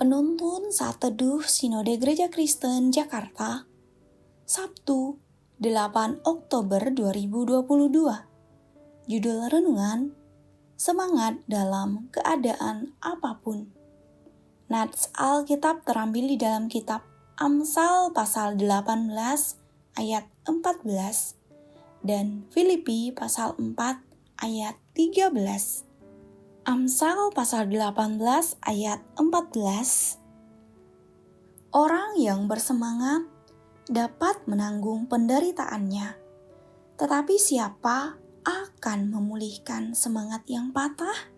Penuntun Saat Teduh Sinode Gereja Kristen Jakarta, Sabtu 8 Oktober 2022. Judul Renungan, Semangat dalam Keadaan Apapun. Nats Alkitab terambil di dalam kitab Amsal pasal 18 ayat 14 dan Filipi pasal 4 ayat 13. Amsal pasal 18 ayat 14. Orang yang bersemangat dapat menanggung penderitaannya, tetapi siapa akan memulihkan semangat yang patah?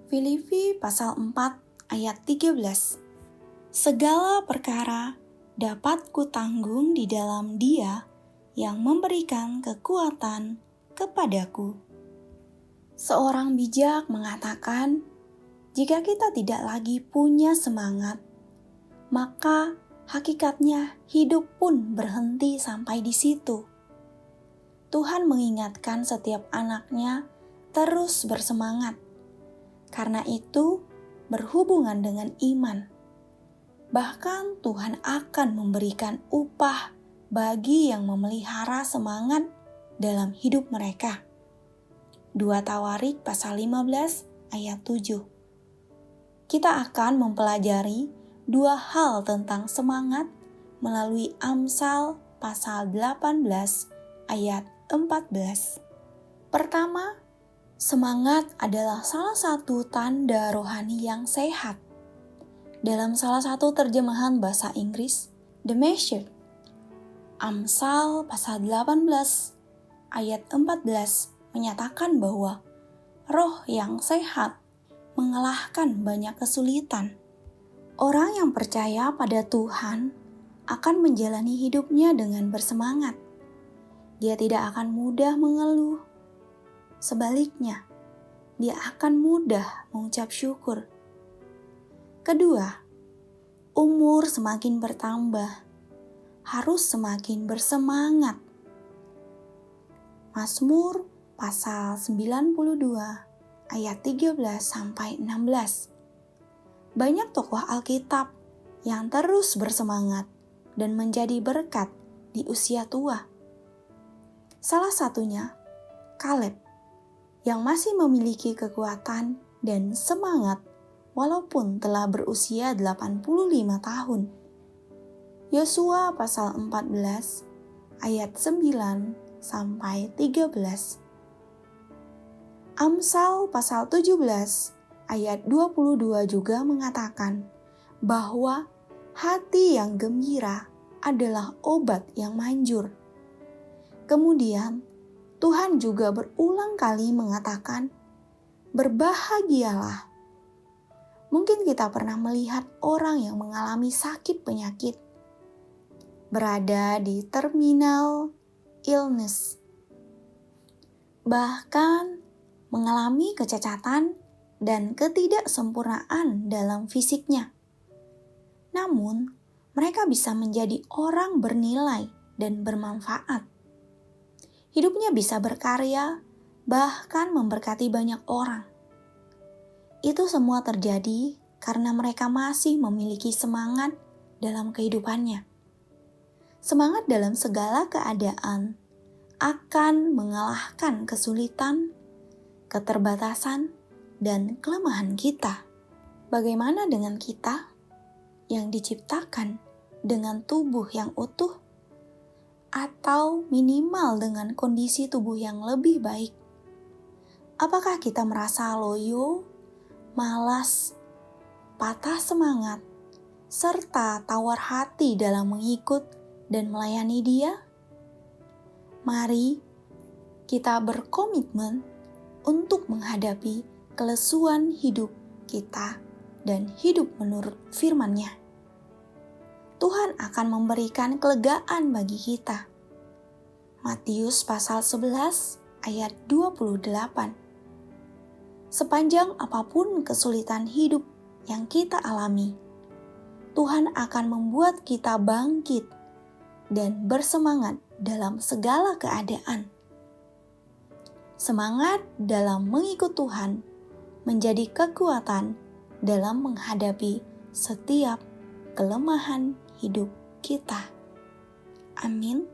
Filipi pasal 4 ayat 13. Segala perkara dapat kutanggung di dalam Dia yang memberikan kekuatan kepadaku. Seorang bijak mengatakan, jika kita tidak lagi punya semangat, maka hakikatnya hidup pun berhenti sampai di situ. Tuhan mengingatkan setiap anaknya terus bersemangat. Karena itu, berhubungan dengan iman. Bahkan Tuhan akan memberikan upah bagi yang memelihara semangat dalam hidup mereka. 2 Tawarik pasal 15 ayat 7. Kita akan mempelajari dua hal tentang semangat melalui Amsal pasal 18 ayat 14. Pertama, semangat adalah salah satu tanda rohani yang sehat. Dalam salah satu terjemahan bahasa Inggris, The Message, Amsal pasal 18 ayat 14 menyatakan bahwa roh yang sehat mengalahkan banyak kesulitan. Orang yang percaya pada Tuhan akan menjalani hidupnya dengan bersemangat. Dia tidak akan mudah mengeluh. Sebaliknya, dia akan mudah mengucap syukur. Kedua, umur semakin bertambah, harus semakin bersemangat. Mazmur pasal 92 ayat 13 sampai 16. Banyak tokoh Alkitab yang terus bersemangat dan menjadi berkat di usia tua. Salah satunya Kaleb yang masih memiliki kekuatan dan semangat walaupun telah berusia 85 tahun. Yosua pasal 14 ayat 9 sampai 13. Amsal pasal 17 ayat 22 juga mengatakan bahwa hati yang gembira adalah obat yang manjur. Kemudian Tuhan juga berulang kali mengatakan, berbahagialah. Mungkin kita pernah melihat orang yang mengalami sakit penyakit, berada di terminal illness, bahkan mengalami kecacatan dan ketidaksempurnaan dalam fisiknya. Namun, mereka bisa menjadi orang bernilai dan bermanfaat. Hidupnya bisa berkarya, bahkan memberkati banyak orang. Itu semua terjadi karena mereka masih memiliki semangat dalam kehidupannya. Semangat dalam segala keadaan akan mengalahkan kesulitan, keterbatasan, dan kelemahan kita. Bagaimana dengan kita yang diciptakan dengan tubuh yang utuh atau minimal dengan kondisi tubuh yang lebih baik? Apakah kita merasa loyo, malas, patah semangat, serta tawar hati dalam mengikut dan melayani Dia? Mari kita berkomitmen untuk menghadapi kelesuan hidup kita dan hidup menurut firman-Nya. Tuhan akan memberikan kelegaan bagi kita. Matius pasal 11 ayat 28. Sepanjang apapun kesulitan hidup yang kita alami, Tuhan akan membuat kita bangkit dan bersemangat dalam segala keadaan. Semangat dalam mengikut Tuhan menjadi kekuatan dalam menghadapi setiap kelemahan hidup kita. Amin.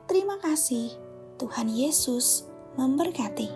Terima kasih. Tuhan Yesus memberkati.